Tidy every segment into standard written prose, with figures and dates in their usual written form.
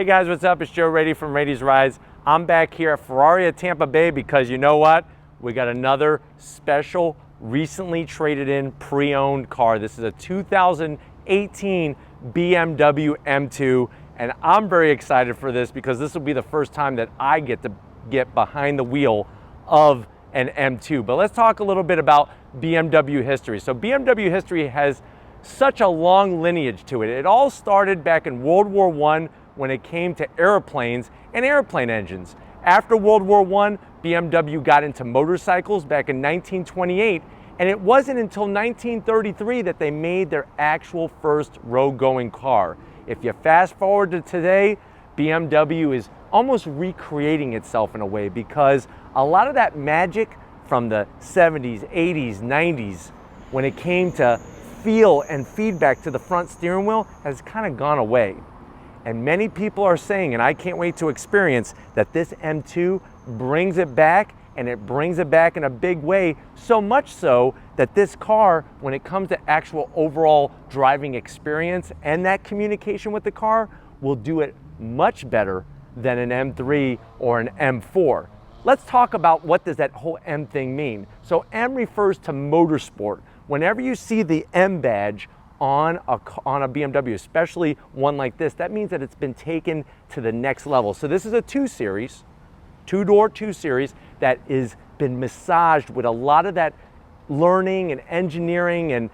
Hey guys, what's up? It's Joe Rady from Rady's Rides. I'm back here at Ferrari at Tampa Bay because you know what? We got another special, recently traded in pre-owned car. This is a 2018 BMW M2, and I'm very excited for this because this will be the first time that I get to get behind the wheel of an M2. But let's talk a little bit about BMW history. So BMW history has such a long lineage to it. It all started back in World War I when it came to airplanes and airplane engines. After World War I, BMW got into motorcycles back in 1928, and it wasn't until 1933 that they made their actual first road-going car. If you fast forward to today, BMW is almost recreating itself in a way because a lot of that magic from the 70s, 80s, 90s, when it came to feel and feedback to the front steering wheel, has kind of gone away. And many people are saying, and I can't wait to experience, that this M2 brings it back, and it brings it back in a big way, so much so that this car, when it comes to actual overall driving experience and that communication with the car, will do it much better than an M3 or an M4. Let's talk about what does that whole M thing mean. So M refers to motorsport. Whenever you see the M badge on a BMW, especially one like this, that means that it's been taken to the next level. So this is a 2 Series, two-door 2 Series that is been massaged with a lot of that learning and engineering and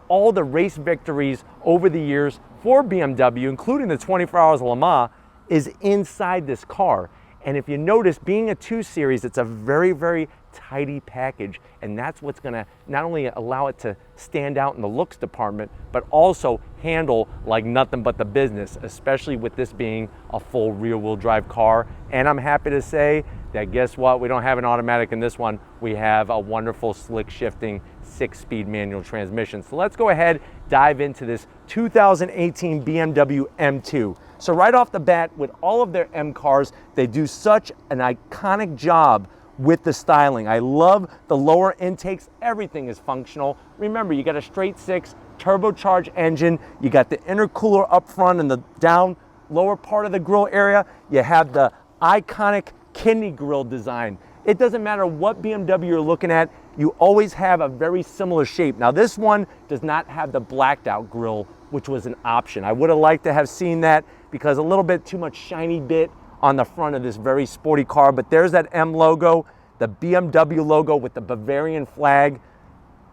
all the race victories over the years for BMW, including the 24 Hours of Le Mans, is inside this car. And if you notice, being a 2 Series, it's a very, very tidy package, and that's what's going to not only allow it to stand out in the looks department, but also handle like nothing but the business, especially with this being a full rear-wheel drive car. And I'm happy to say that, guess what? We don't have an automatic in this one. We have a wonderful slick shifting 6-speed manual transmission. So let's go ahead, dive into this 2018 BMW M2. So right off the bat, with all of their M cars, they do such an iconic job with the styling. I love the lower intakes. Everything is functional. Remember, you got a straight 6 turbocharged engine. You got the intercooler up front and the down lower part of the grille area. You have the iconic kidney grille design. It doesn't matter what BMW you're looking at, you always have a very similar shape. Now this one does not have the blacked out grille, which was an option. I would have liked to have seen that because a little bit too much shiny bit on the front of this very sporty car, but there's that M logo, the BMW logo with the Bavarian flag,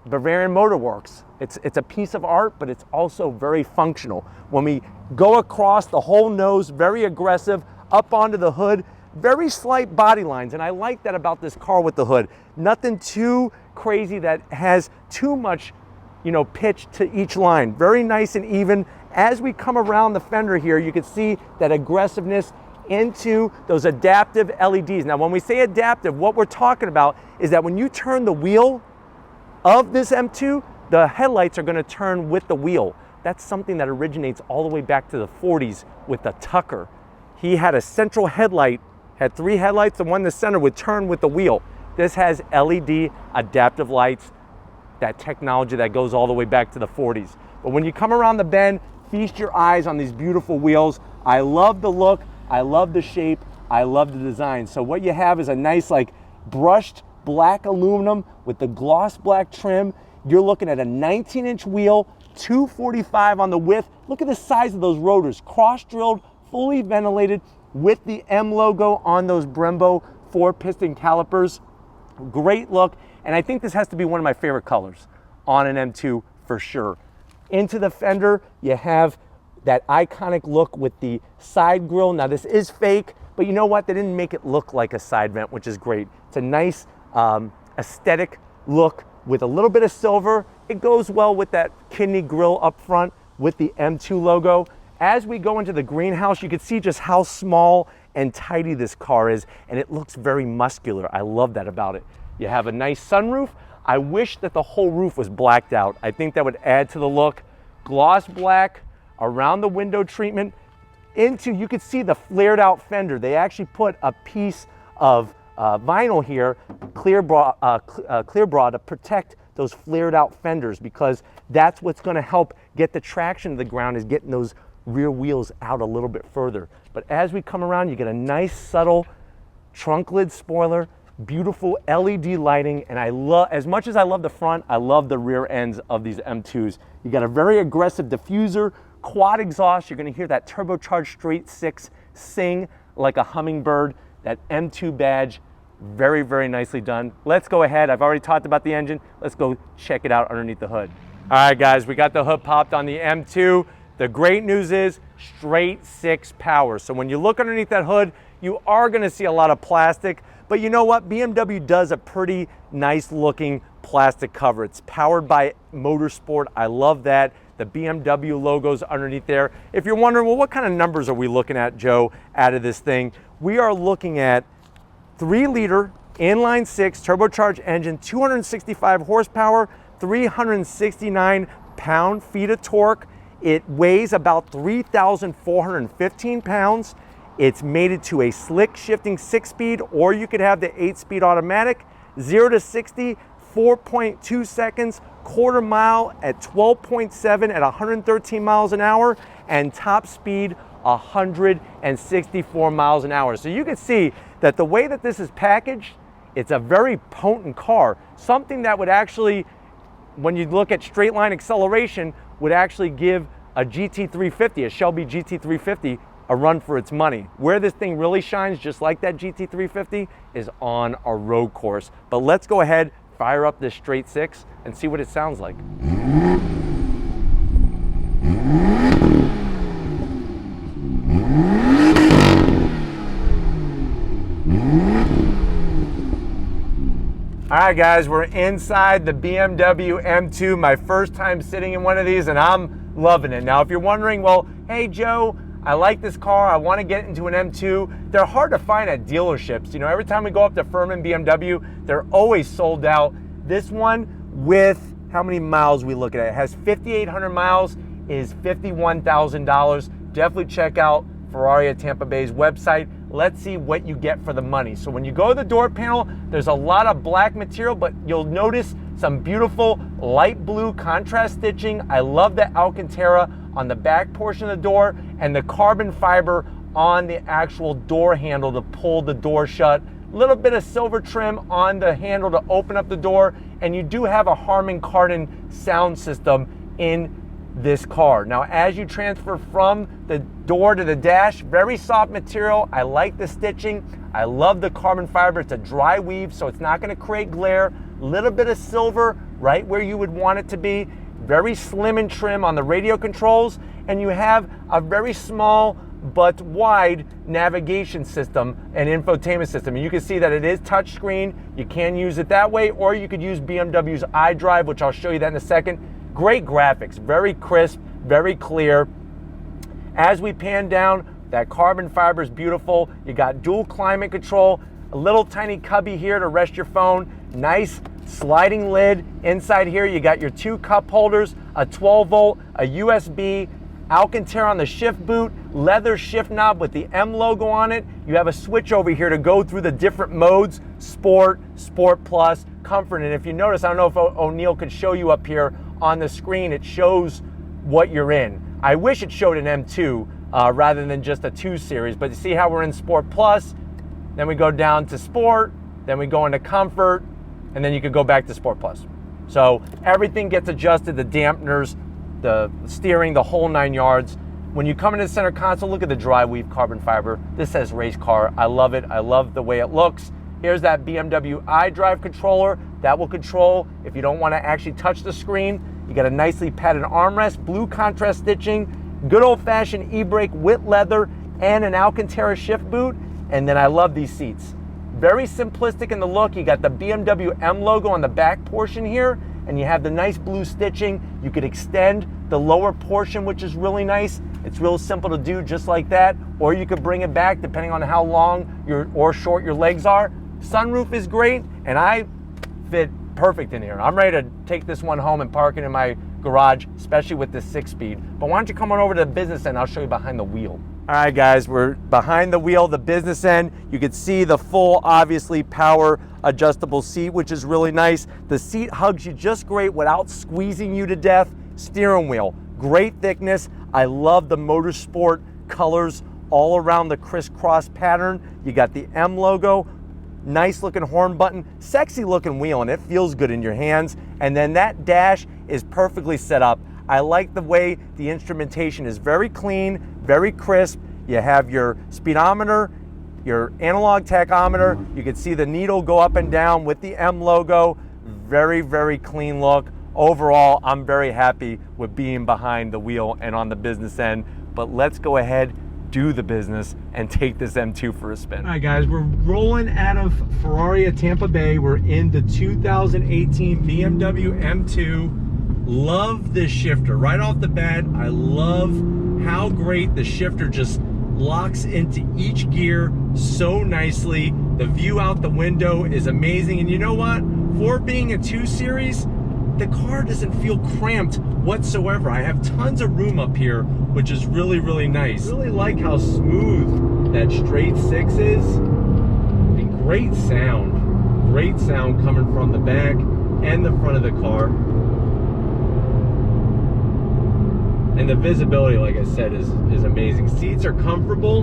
Bavarian Motor Works. It's a piece of art, but it's also very functional. When we go across the whole nose, very aggressive, up onto the hood, very slight body lines, and I like that about this car with the hood. Nothing too crazy that has too much, pitch to each line. Very nice and even. As we come around the fender here, you can see that aggressiveness into those adaptive LEDs. Now, when we say adaptive, what we're talking about is that when you turn the wheel of this M2, the headlights are going to turn with the wheel. That's something that originates all the way back to the 40s with the Tucker. He had a central headlight, had 3 headlights, the one in the center would turn with the wheel. This has LED adaptive lights, that technology that goes all the way back to the 40s. But when you come around the bend, feast your eyes on these beautiful wheels. I love the look. I love the shape, I love the design. So what you have is a nice brushed black aluminum with the gloss black trim. You're looking at a 19-inch wheel, 245 on the width. Look at the size of those rotors, cross-drilled, fully ventilated with the M logo on those Brembo 4-piston calipers. Great look, and I think this has to be one of my favorite colors on an M2 for sure. Into the fender, you have that iconic look with the side grille. Now this is fake, but you know what? They didn't make it look like a side vent, which is great. It's a nice aesthetic look with a little bit of silver. It goes well with that kidney grille up front with the M2 logo. As we go into the greenhouse, you can see just how small and tidy this car is, and it looks very muscular. I love that about it. You have a nice sunroof. I wish that the whole roof was blacked out. I think that would add to the look. Gloss black around the window treatment. You can see the flared out fender. They actually put a piece of vinyl here, clear bra to protect those flared out fenders, because that's what's going to help get the traction to the ground, is getting those rear wheels out a little bit further. But as we come around, you get a nice subtle trunk lid spoiler, beautiful LED lighting, and I love, as much as I love the front, I love the rear ends of these M2s. You got a very aggressive diffuser, quad exhaust. You're gonna hear that turbocharged straight six sing like a hummingbird. That M2 badge, very, very nicely done. Let's go ahead. I've already talked about the engine. Let's go check it out underneath the hood. All right, guys, we got the hood popped on the M2. The great news is straight six power. So when you look underneath that hood, you are gonna see a lot of plastic, but you know what? BMW does a pretty nice looking plastic cover. It's powered by Motorsport. I love that. The BMW logo's underneath there. If you're wondering, well, what kind of numbers are we looking at, Joe, out of this thing? We are looking at 3-liter inline six turbocharged engine, 265 horsepower, 369 pound-feet of torque. It weighs about 3,415 pounds. It's mated to a slick shifting 6-speed, or you could have the 8-speed automatic. 0 to 60, 4.2 seconds, quarter mile at 12.7 at 113 miles an hour, and top speed 164 miles an hour. So you can see that the way that this is packaged, it's a very potent car. Something that would actually, when you look at straight line acceleration, would actually give a GT350, a Shelby GT350, a run for its money. Where this thing really shines, just like that GT350, is on a road course. But let's go ahead, fire up this straight six, and see what it sounds like. All right, guys, we're inside the BMW M2, my first time sitting in one of these, and I'm loving it. Now, if you're wondering, well, hey, Joe, I like this car, I want to get into an M2. They're hard to find at dealerships. You know, every time we go up to Furman BMW, they're always sold out. This one, with how many miles we look at, it has 5,800 miles, is $51,000. Definitely check out Ferrari at Tampa Bay's website. Let's see what you get for the money. So when you go to the door panel, there's a lot of black material, but you'll notice some beautiful light blue contrast stitching. I love the Alcantara on the back portion of the door, and the carbon fiber on the actual door handle to pull the door shut. A little bit of silver trim on the handle to open up the door, and you do have a Harman Kardon sound system in this car. Now, as you transfer from the door to the dash, very soft material. I like the stitching. I love the carbon fiber. It's a dry weave, so it's not going to create glare. A little bit of silver right where you would want it to be. Very slim and trim on the radio controls, and you have a very small but wide navigation system and infotainment system. And you can see that it is touchscreen. You can use it that way, or you could use BMW's iDrive, which I'll show you that in a second. Great graphics, very crisp, very clear. As we pan down, that carbon fiber is beautiful. You got dual climate control, a little tiny cubby here to rest your phone, nice sliding lid. Inside here, you got your 2 cup holders, a 12 volt, a USB, Alcantara on the shift boot, leather shift knob with the M logo on it. You have a switch over here to go through the different modes, Sport, Sport Plus, Comfort. And if you notice, I don't know if O'Neill could show you up here on the screen, it shows what you're in. I wish it showed an M2 rather than just a 2 Series, but you see how we're in Sport Plus, then we go down to Sport, then we go into Comfort, and then you could go back to Sport Plus. So everything gets adjusted, the dampeners, the steering, the whole 9 yards. When you come into the center console, look at the dry weave carbon fiber. This says race car. I love it. I love the way it looks. Here's that BMW iDrive controller. That will control if you don't want to actually touch the screen. You got a nicely padded armrest, blue contrast stitching, good old-fashioned e-brake with leather, and an Alcantara shift boot. And then I love these seats. Very simplistic in the look. You got the BMW M logo on the back portion here, and you have the nice blue stitching. You could extend the lower portion, which is really nice. It's real simple to do just like that, or you could bring it back depending on how long or short your legs are. Sunroof is great, and I fit perfect in here. I'm ready to take this one home and park it in my garage, especially with this 6-speed. But why don't you come on over to the business end, I'll show you behind the wheel. All right, guys, we're behind the wheel, the business end. You can see the full, obviously, power adjustable seat, which is really nice. The seat hugs you just great without squeezing you to death. Steering wheel, Great thickness. I love the motorsport colors all around the crisscross pattern. You got the M logo, nice looking horn button, sexy looking wheel, and it feels good in your hands. And then that dash is perfectly set up. I like the way the instrumentation is very clean, very crisp. You have your speedometer, your analog tachometer. You can see the needle go up and down with the M logo. Very, very clean look. Overall, I'm very happy with being behind the wheel and on the business end. But let's go ahead, do the business, and take this M2 for a spin. All right, guys, we're rolling out of Ferrari at Tampa Bay. We're in the 2018 BMW M2. Love this shifter. Right off the bat, I love how great the shifter just locks into each gear so nicely. The view out the window is amazing. And you know what? For being a 2 Series, the car doesn't feel cramped whatsoever. I have tons of room up here, which is really, really nice. Really like how smooth that straight 6 is. And great sound coming from the back and the front of the car. And the visibility, like I said, is amazing. Seats are comfortable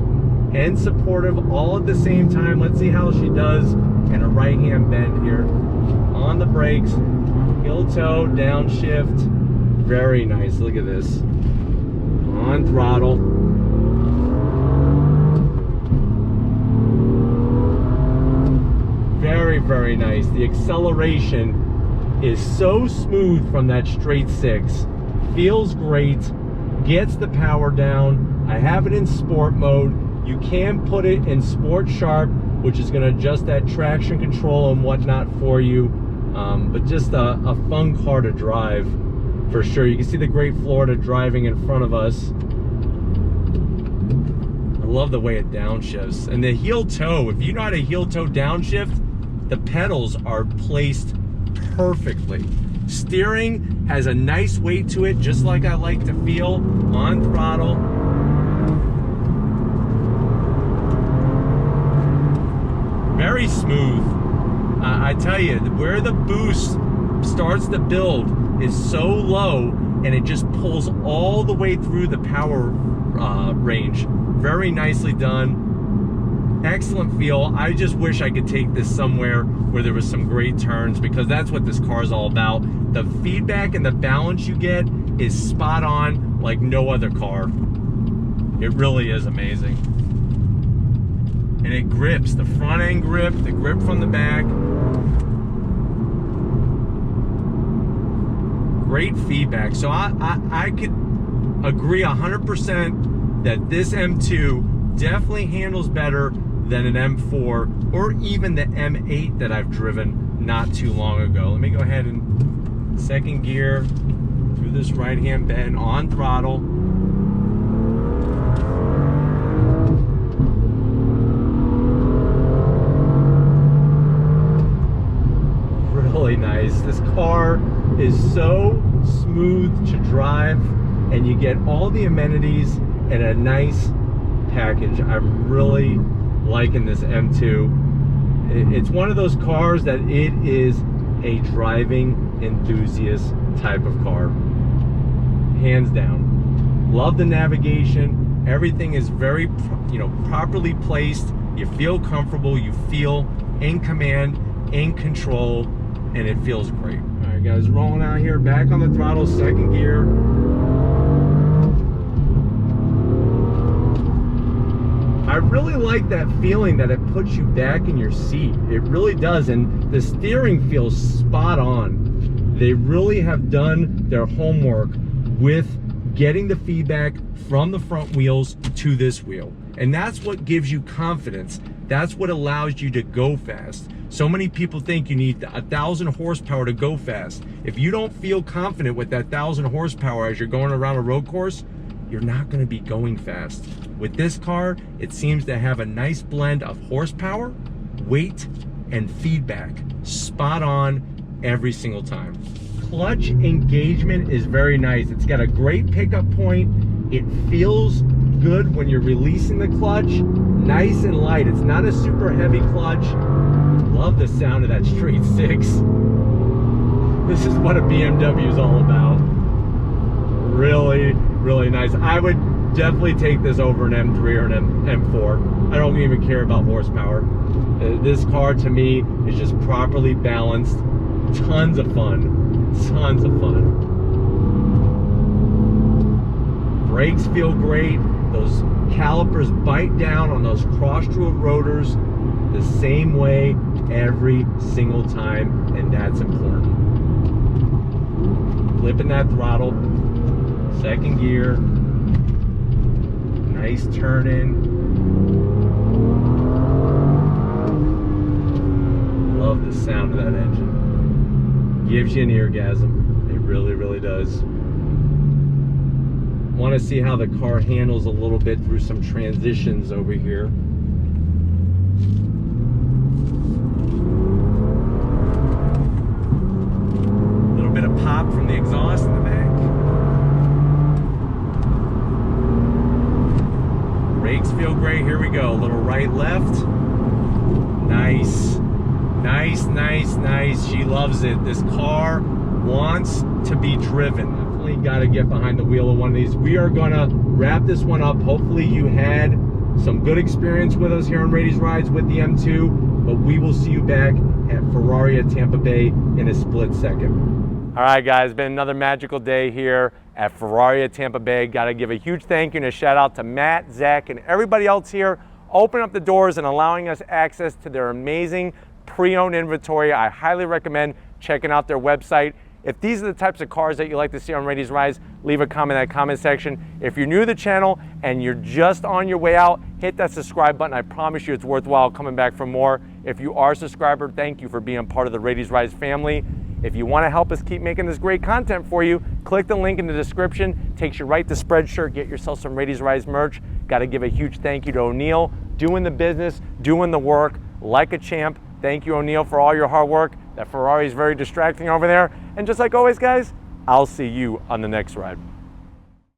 and supportive all at the same time. Let's see how she does in a right-hand bend here. On the brakes, heel toe, downshift. Very nice, look at this. On throttle. Very, very nice. The acceleration is so smooth from that straight 6. Feels great. Gets the power down. I have it in sport mode. You can put it in sport sharp, which is going to adjust that traction control and whatnot for you. But just a fun car to drive for sure. You can see the great Florida driving in front of us. I love the way it downshifts. And the heel toe, if you know how to heel toe downshift, the pedals are placed perfectly. Steering has a nice weight to it, just like I like to feel. On throttle. Very smooth. I tell you, where the boost starts to build is so low, and it just pulls all the way through the power range. Very nicely done. Excellent feel. I just wish I could take this somewhere where there was some great turns, because that's what this car is all about. The feedback and the balance you get is spot on like no other car. It really is amazing. And it grips, the front end grip, the grip from the back. Great feedback. So I could agree 100% that this M2 definitely handles better than an M4 or even the M8 that I've driven not too long ago. Let me go ahead and second gear through this right-hand bend on throttle. Really nice. This car is so smooth to drive, and you get all the amenities in a nice package. I'm really liking this M2. It's one of those cars that it is a driving enthusiast type of car, hands down. Love the navigation. Everything is very, properly placed. You feel comfortable. You feel in command, in control, and it feels great. All right, guys, rolling out here, back on the throttle, second gear. I really like that feeling that it puts you back in your seat. It really does, and the steering feels spot on. They really have done their homework with getting the feedback from the front wheels to this wheel. And that's what gives you confidence. That's what allows you to go fast. So many people think you need 1,000 horsepower to go fast. If you don't feel confident with that 1,000 horsepower as you're going around a road course, you're not going to be going fast. With this car, it seems to have a nice blend of horsepower, weight, and feedback. Spot on every single time. Clutch engagement is very nice. It's got a great pickup point. It feels good when you're releasing the clutch. Nice and light. It's not a super heavy clutch. Love the sound of that straight 6. This is what a BMW is all about. Really, really nice. I would definitely take this over an M3 or an M4. I don't even care about horsepower. This car to me is just properly balanced. Tons of fun. Tons of fun. Brakes feel great. Those calipers bite down on those cross-drove rotors the same way every single time, and that's important. Flipping that throttle, second gear, nice turn in. Love the sound of that engine. Gives you an eargasm. It really, really does. Want to see how the car handles a little bit through some transitions over here. A little bit of pop from the exhaust in the back. Brakes feel great. Here we go. A little right, left. Nice. Nice, nice, nice. She loves it. This car wants to be driven. Definitely got to get behind the wheel of one of these. We are gonna wrap this one up. Hopefully you had some good experience with us here on Rady's Rides with the M2, but we will see you back at Ferrari at Tampa Bay in a split second. All right, guys, been another magical day here at Ferrari at Tampa Bay. Got to give a huge thank you and a shout out to Matt, Zach, and everybody else here opening up the doors and allowing us access to their amazing pre-owned inventory. I highly recommend checking out their website. If these are the types of cars that you like to see on Rady's Rides, leave a comment in that comment section. If you're new to the channel and you're just on your way out, hit that subscribe button. I promise you it's worthwhile coming back for more. If you are a subscriber, thank you for being part of the Rady's Rides family. If you want to help us keep making this great content for you, click the link in the description. Takes you right to Spreadshirt. Get yourself some Rady's Rides merch. Got to give a huge thank you to O'Neill, doing the business, doing the work like a champ. Thank you, O'Neill, for all your hard work. That Ferrari is very distracting over there. And just like always, guys, I'll see you on the next ride.